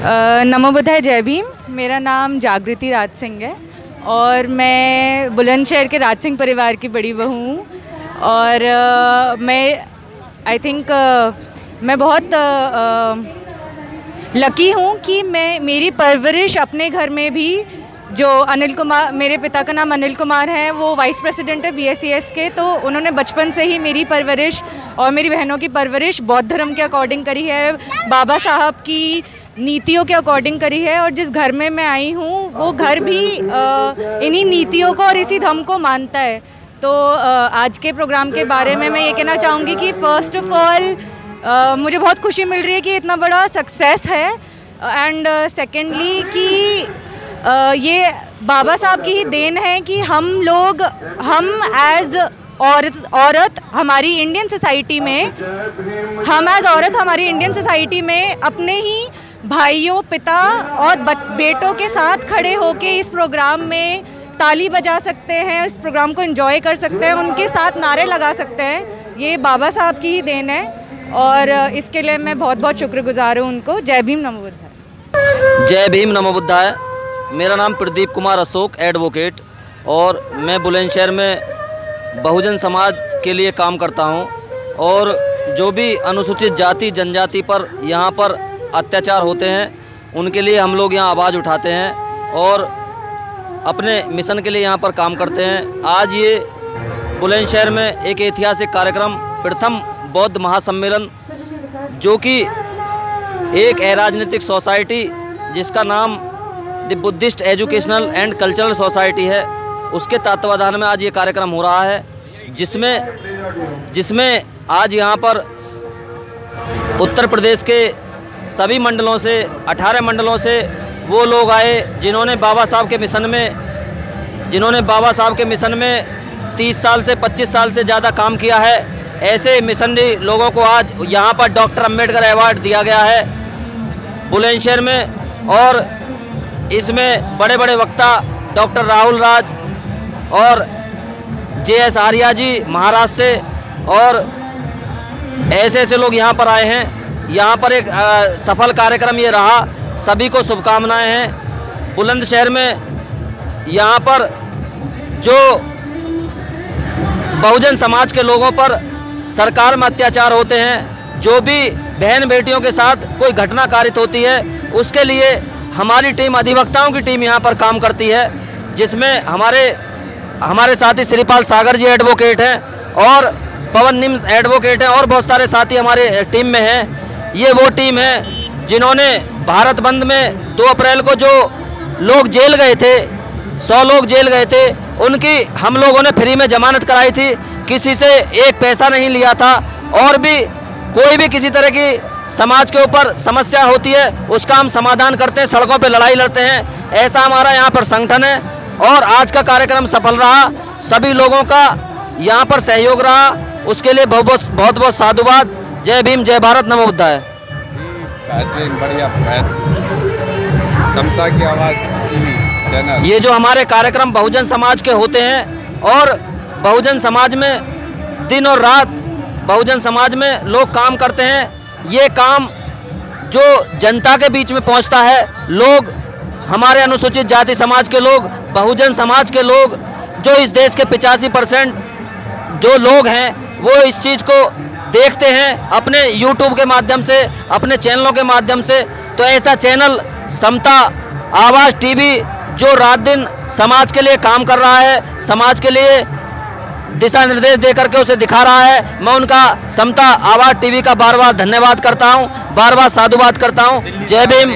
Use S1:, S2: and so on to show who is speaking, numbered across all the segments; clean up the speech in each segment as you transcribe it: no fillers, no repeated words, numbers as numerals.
S1: नमो बुद्धाय, जय भीम। मेरा नाम जागृति राज सिंह है और मैं बुलंदशहर के राज सिंह परिवार की बड़ी बहू हूँ। और मैं आई थिंक मैं बहुत लकी हूँ कि मेरी परवरिश अपने घर में भी, जो अनिल कुमार, मेरे पिता का नाम अनिल कुमार है, वो वाइस प्रेसिडेंट है BSES के, तो उन्होंने बचपन से ही मेरी परवरिश और मेरी बहनों की परवरिश बौद्ध धर्म के अकॉर्डिंग करी है, बाबा साहब की नीतियों के अकॉर्डिंग करी है। और जिस घर में मैं आई हूँ वो घर भी इन्हीं नीतियों को और इसी धर्म को मानता है। तो आज के प्रोग्राम के बारे में मैं ये कहना चाहूँगी कि फ़र्स्ट ऑफ ऑल मुझे बहुत खुशी मिल रही है कि इतना बड़ा सक्सेस है, एंड सेकेंडली कि ये बाबा साहब की ही देन है कि हम एज औरत हमारी इंडियन सोसाइटी में अपने ही भाइयों, पिता और बेटों के साथ खड़े होके इस प्रोग्राम में ताली बजा सकते हैं, इस प्रोग्राम को एंजॉय कर सकते हैं, उनके साथ नारे लगा सकते हैं। ये बाबा साहब की ही देन है और इसके लिए मैं बहुत बहुत शुक्रगुजार हूँ उनको। जय भीम, नमो बुद्धाय।
S2: जय भीम, नमो बुद्धाय। मेरा नाम प्रदीप कुमार अशोक, एडवोकेट, और मैं बुलंदशहर में बहुजन समाज के लिए काम करता हूं। और जो भी अनुसूचित जाति जनजाति पर यहाँ पर अत्याचार होते हैं उनके लिए हम लोग यहाँ आवाज़ उठाते हैं और अपने मिशन के लिए यहाँ पर काम करते हैं। आज ये बुलंदशहर में एक ऐतिहासिक कार्यक्रम, प्रथम बौद्ध महासम्मेलन, जो कि एक अराजनीतिक सोसाइटी जिसका नाम the Buddhist educational and cultural society है, उसके तत्वाधान में आज ये कार्यक्रम हो रहा है, जिसमें आज यहाँ पर उत्तर प्रदेश के सभी मंडलों से 18 मंडलों से वो लोग आए जिन्होंने बाबा साहब के मिशन में 30 साल से 25 साल से ज़्यादा काम किया है। ऐसे मिशनरी लोगों को आज यहाँ पर डॉक्टर अम्बेडकर अवार्ड दिया गया है बुलंदशहर में। और इसमें बड़े बड़े वक्ता डॉक्टर राहुल राज और JS आर्या जी महाराष्ट्र से, और ऐसे लोग यहाँ पर आए हैं। यहाँ पर एक सफल कार्यक्रम ये रहा। सभी को शुभकामनाएं हैं। बुलंदशहर में यहाँ पर जो बहुजन समाज के लोगों पर सरकार में अत्याचार होते हैं, जो भी बहन बेटियों के साथ कोई घटना कारित होती है, उसके लिए हमारी टीम, अधिवक्ताओं की टीम यहाँ पर काम करती है, जिसमें हमारे साथी श्रीपाल सागर जी एडवोकेट हैं और पवन निम एडवोकेट हैं और बहुत सारे साथी हमारे टीम में हैं। ये वो टीम है जिन्होंने भारत बंद में 2 अप्रैल को जो लोग जेल गए थे, 100 लोग जेल गए थे, उनकी हम लोगों ने फ्री में जमानत कराई थी। किसी से एक पैसा नहीं लिया था। और भी कोई भी किसी तरह की समाज के ऊपर समस्या होती है उसका हम समाधान करते हैं, सड़कों पे लड़ाई लड़ते हैं। ऐसा हमारा यहाँ पर संगठन है और आज का कार्यक्रम सफल रहा। सभी लोगों का यहाँ पर सहयोग रहा, उसके लिए बहुत बहुत साधुवाद। जय भीम, जय भारत, नमो बुद्धाय।
S3: बढ़िया समता की आवाज़ चैनल।
S2: ये जो हमारे कार्यक्रम बहुजन समाज के होते हैं और बहुजन समाज में दिन और रात बहुजन समाज में लोग काम करते हैं। ये काम जो जनता के बीच में पहुंचता है, लोग, हमारे अनुसूचित जाति समाज के लोग, बहुजन समाज के लोग, जो इस देश के 85% जो लोग हैं, वो इस चीज़ को देखते हैं अपने YouTube के माध्यम से, अपने चैनलों के माध्यम से। तो ऐसा चैनल समता आवाज़ टीवी जो रात दिन समाज के लिए काम कर रहा है, समाज के लिए दिशा निर्देश दे करके उसे दिखा रहा है, मैं उनका समता आवाज़ टीवी का बार बार धन्यवाद करता हूँ, बार बार साधुवाद करता हूँ। जय भीम,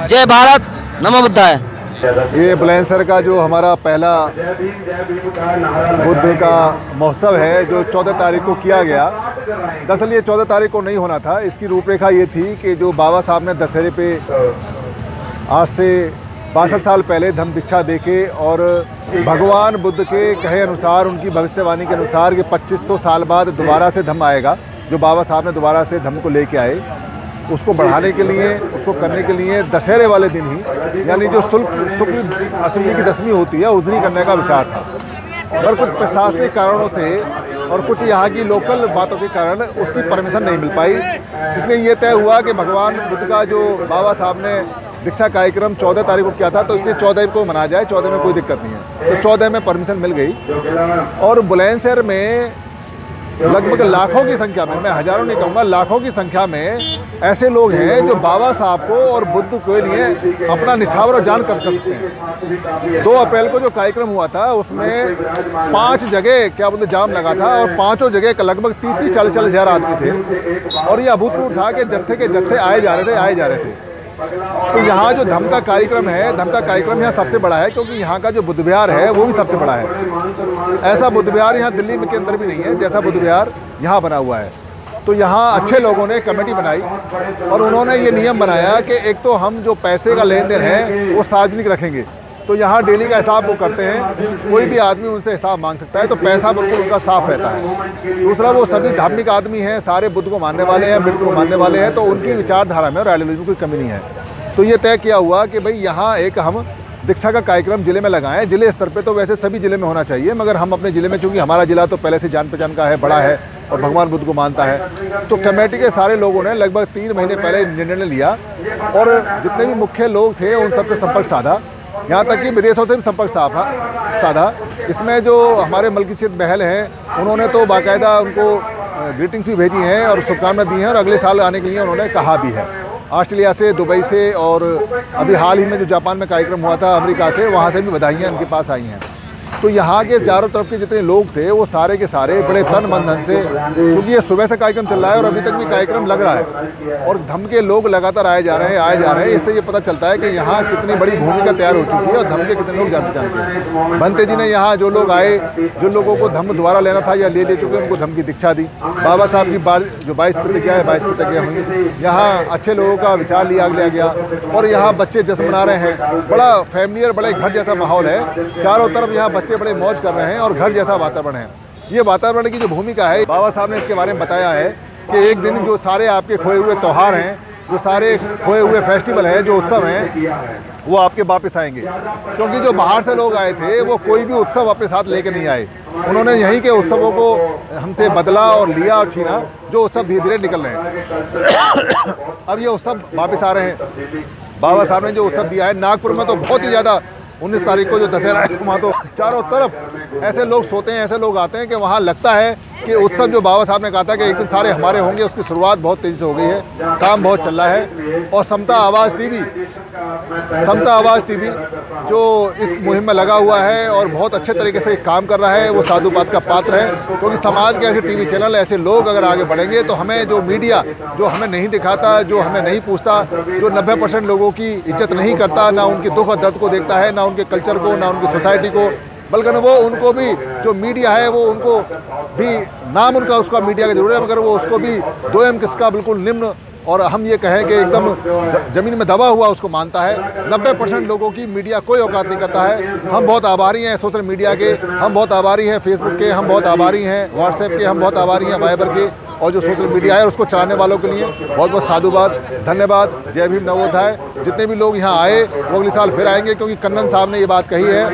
S2: जय भारत, नमो बुद्धाय।
S4: ये बुलंदशहर का जो हमारा पहला बुद्ध का महोत्सव है, जो 14 तारीख को किया गया। दरअसल ये 14 तारीख को नहीं होना था। इसकी रूपरेखा ये थी कि जो बाबा साहब ने दशहरे पे आज से 62 साल पहले धम्म दीक्षा देके और भगवान बुद्ध के कहे अनुसार, उनकी भविष्यवाणी के अनुसार कि 2500 साल बाद दोबारा से धम्म आएगा, जो बाबा साहब ने दोबारा से धम्म को लेके आए, उसको बढ़ाने के लिए, उसको करने के लिए दशहरे वाले दिन ही, यानी जो शुक्ल अष्टमी की दशमी होती है, उस दिन ही करने का विचार था। और कुछ प्रशासनिक कारणों से और कुछ यहाँ की लोकल बातों के कारण उसकी परमिशन नहीं मिल पाई। इसलिए ये तय हुआ कि भगवान बुद्ध का जो बाबा साहब ने दीक्षा कार्यक्रम 14 तारीख को किया था, तो इसलिए 14 को मनाया जाए। 14 में कोई दिक्कत नहीं है, तो 14 में परमिशन मिल गई। और बुलंदशहर में लगभग लाखों की संख्या में, मैं हज़ारों नहीं कहूँगा, लाखों की संख्या में ऐसे लोग हैं जो बाबा साहब को और बुद्ध के लिए अपना निछावर और जान खर्च कर सकते हैं। 2 अप्रैल को जो कार्यक्रम हुआ था उसमें 5 जगह क्या बोलते जाम लगा था, और 5 जगह लगभग 30-40 हज़ार आदमी थे। और ये अभूतपूर्व था कि जत्थे के जत्थे आए जा रहे थे। तो यहाँ जो धम्म का कार्यक्रम है, धम्म का कार्यक्रम यहाँ सबसे बड़ा है, क्योंकि यहाँ का जो बुद्ध विहार है वो भी सबसे बड़ा है। ऐसा बुद्ध विहार यहाँ दिल्ली के अंदर भी नहीं है जैसा बुद्ध विहार यहाँ बना हुआ है। तो यहाँ अच्छे लोगों ने कमेटी बनाई और उन्होंने ये नियम बनाया कि एक तो हम जो पैसे का लेन देन है वो सार्वजनिक रखेंगे। तो यहाँ डेली का हिसाब वो करते हैं, कोई भी आदमी उनसे हिसाब मांग सकता है, तो पैसा बिल्कुल उनका साफ रहता है। दूसरा, वो सभी धार्मिक आदमी हैं, सारे बुद्ध को मानने वाले हैं, बुद्ध को मानने वाले हैं, तो उनकी विचारधारा में और आइडियोलॉजी में कोई कमी नहीं है। तो ये तय किया हुआ कि भाई यहाँ एक हम दीक्षा का कार्यक्रम जिले में लगाएं। जिले स्तर पे तो वैसे सभी जिले में होना चाहिए, मगर हम अपने ज़िले में, चूँकि हमारा ज़िला तो पहले से जान पहचान का है, बड़ा है और भगवान बुद्ध को मानता है, तो कमेटी के सारे लोगों ने लगभग 3 महीने पहले निर्णय लिया और जितने भी मुख्य लोग थे उन सबसे संपर्क साधा, यहाँ तक कि विदेशों से भी संपर्क साधा। इसमें जो हमारे मलकीसियत बहल हैं उन्होंने तो बाकायदा उनको ग्रीटिंग्स भी भेजी हैं और शुभकामनाएं दी हैं, और अगले साल आने के लिए उन्होंने कहा भी है। ऑस्ट्रेलिया से, दुबई से, और अभी हाल ही में जो जापान में कार्यक्रम हुआ था अमेरिका से, वहाँ से भी बधाइयाँ इनके पास आई हैं। तो यहाँ के चारों तरफ के जितने लोग थे वो सारे के सारे बड़े तन मन धन से, क्योंकि ये सुबह से कार्यक्रम चल रहा है और अभी तक भी कार्यक्रम लग रहा है और धम्म के लोग लगातार आए जा रहे हैं। इससे ये पता चलता है कि यहाँ कितनी बड़ी भूमिका तैयार हो चुकी है और धम्म के कितने लोग जानते हैं। भंते जी ने यहाँ जो लोग आए, जो लोगों को धम्म दोबारा लेना था या ले चुके, उनको धम्म की दीक्षा दी। बाबा साहब की जो 22 प्रतिज्ञा है, 22 प्रतिज्ञा हुई। यहाँ अच्छे लोगों का विचार लिया गया और यहाँ बच्चे जश्न मना रहे हैं। बड़ा फैमिलियर, बड़े घर जैसा माहौल है। चारों तरफ यहाँ बच्चे बड़े मौज कर रहे हैं और घर जैसा वातावरण है। ये वातावरण की जो भूमिका है, बाबा साहब ने इसके बारे में बताया है कि एक दिन जो सारे आपके खोए हुए त्यौहार हैं, जो सारे खोए हुए फेस्टिवल हैं, जो उत्सव हैं, वो आपके वापस आएंगे। क्योंकि जो बाहर से लोग आए थे वो कोई भी उत्सव अपने साथ लेके नहीं आए। उन्होंने यहीं के उत्सवों को हमसे बदला और लिया और छीना, जो उत्सव धीरे धीरे निकल रहे हैं। अब ये उत्सव वापस आ रहे हैं। बाबा साहब ने जो उत्सव दिया है, नागपुर में तो बहुत ही ज़्यादा 19 तारीख को जो दशहरा है, वहाँ तो चारों तरफ ऐसे लोग सोते हैं, ऐसे लोग आते हैं कि वहाँ लगता है कि उत्सव जो बाबा साहब ने कहा था कि एक दिन सारे हमारे होंगे, उसकी शुरुआत बहुत तेज़ी से हो गई है। काम बहुत चल रहा है। और समता आवाज़ टीवी जो इस मुहिम में लगा हुआ है और बहुत अच्छे तरीके से काम कर रहा है, वो साधुवाद का पात्र है। क्योंकि समाज के ऐसे टीवी चैनल, ऐसे लोग अगर आगे बढ़ेंगे तो हमें जो मीडिया जो हमें नहीं दिखाता, जो हमें नहीं पूछता, जो 90% लोगों की इज्जत नहीं करता, ना उनके दुख और दर्द को देखता है, ना उनके कल्चर को, ना उनकी सोसाइटी को, बल्कि वो उनको भी जो मीडिया है वो उनको भी नाम उनका उसका मीडिया का जरूर है, मगर वो उसको भी 2M किसका बिल्कुल निम्न और हम ये कहें कि एकदम ज़मीन में दबा हुआ उसको मानता है। 90% लोगों की मीडिया कोई औकात नहीं करता है। हम बहुत आभारी हैं सोशल मीडिया के, हम बहुत आभारी हैं फेसबुक के, हम बहुत आभारी हैं व्हाट्सएप के, हम बहुत आभारी हैं वाइबर के, और जो सोशल मीडिया है उसको चलाने वालों के लिए बहुत बहुत साधुवाद, धन्यवाद। जय भीम, नवोदय। जितने भी लोग यहाँ आए वो अगले साल फिर आएंगे, क्योंकि कन्नन साहब ने ये बात कही है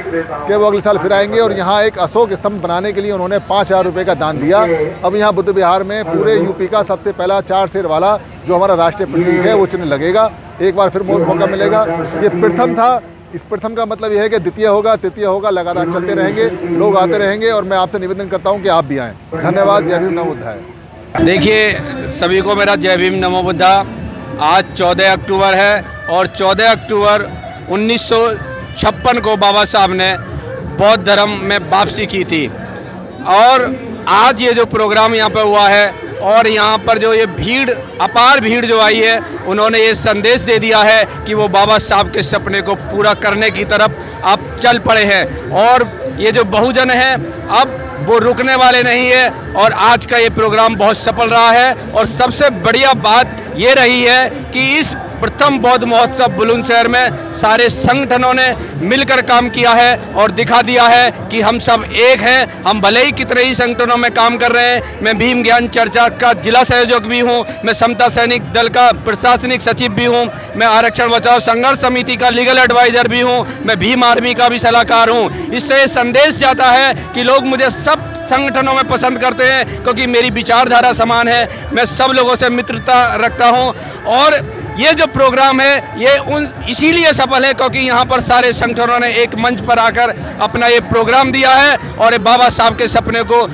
S4: कि वो अगले साल फिर आएंगे। और यहाँ एक अशोक स्तंभ बनाने के लिए उन्होंने 5000 रुपये का दान दिया। अब यहाँ बुद्ध विहार में पूरे यूपी का सबसे पहला 4 शेर वाला जो हमारा राष्ट्रीय प्रतीक है वो चिन्ह लगेगा। एक बार फिर मौका मिलेगा। ये प्रथम था, इस प्रथम का मतलब यह है कि द्वितीय होगा, तृतीय होगा, लगातार चलते रहेंगे, लोग आते रहेंगे। और मैं आपसे निवेदन करता हूँ कि आप भी आएँ। धन्यवाद। जय भीम, नमो बुद्धाय।
S3: देखिए, सभी को मेरा जय भीम नमो बुद्धा। आज 14 अक्टूबर है और 14 अक्टूबर 1956 को बाबा साहब ने बौद्ध धर्म में वापसी की थी। और आज ये जो प्रोग्राम यहाँ पर हुआ है और यहाँ पर जो ये भीड़, अपार भीड़ जो आई है, उन्होंने ये संदेश दे दिया है कि वो बाबा साहब के सपने को पूरा करने की तरफ अब चल पड़े हैं। और ये जो बहुजन हैं अब वो रुकने वाले नहीं है। और आज का ये प्रोग्राम बहुत सफल रहा है। और सबसे बढ़िया बात ये रही है कि इस प्रथम बौद्ध महोत्सव बुलंदशहर में सारे संगठनों ने मिलकर काम किया है और दिखा दिया है कि हम सब एक हैं। हम भले ही कितने ही संगठनों में काम कर रहे हैं। मैं भीम ज्ञान चर्चा का जिला संयोजक भी हूं, मैं समता सैनिक दल का प्रशासनिक सचिव भी हूं, मैं आरक्षण बचाओ संघर्ष समिति का लीगल एडवाइजर भी हूं, मैं भीम आर्मी का भी सलाहकार हूं। इससे संदेश जाता है कि लोग मुझे सब संगठनों में पसंद करते हैं, क्योंकि मेरी विचारधारा समान है। मैं सब लोगों से मित्रता रखता हूं। और ये जो प्रोग्राम है ये इसीलिए सफल है क्योंकि यहाँ पर सारे संगठनों ने एक मंच पर आकर अपना ये प्रोग्राम दिया है और बाबा साहब के सपने को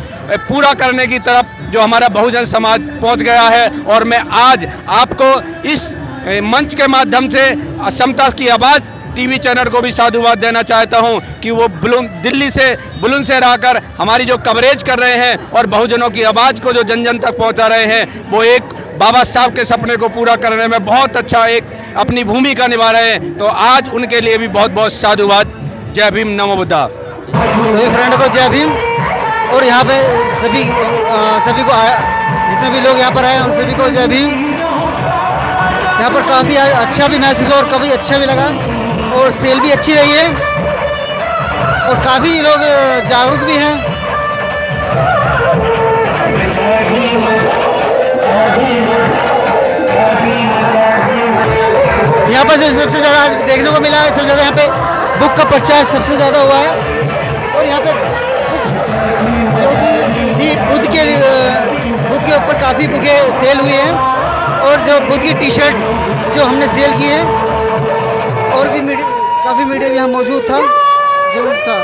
S3: पूरा करने की तरफ जो हमारा बहुजन समाज पहुँच गया है। और मैं आज आपको इस मंच के माध्यम से समता की आवाज़ टीवी चैनल को भी साधुवाद देना चाहता हूं कि वो दिल्ली से बुलंदशहर आकर हमारी जो कवरेज कर रहे हैं और बहुजनों की आवाज़ को जो जन जन तक पहुंचा रहे हैं, वो एक बाबा साहब के सपने को पूरा करने में बहुत अच्छा एक अपनी भूमिका निभा रहे हैं। तो आज उनके लिए भी बहुत बहुत साधुवाद। जय भीम, नमो बुद्धा।
S5: सभी फ्रेंड को जय भीम। और यहाँ पे सभी को जितने भी लोग यहाँ पर आए उन सभी को जय भीम। यहाँ पर काफ़ी अच्छा भी महसूस हुआ और काफ़ी अच्छा भी लगा और सेल भी अच्छी रही है और काफ़ी लोग जागरूक भी हैं। यहाँ पर जो सबसे ज़्यादा आज देखने को मिला है, सबसे ज़्यादा यहाँ पे बुक का प्रचार सबसे ज़्यादा हुआ है और यहाँ पे बुक जो भी थी बुद्ध के ऊपर काफ़ी बुकें सेल हुई हैं और जो बुद्ध की टी शर्ट जो हमने सेल की है और भी काफ़ी मीडिया भी यहाँ मौजूद था, जरूर था।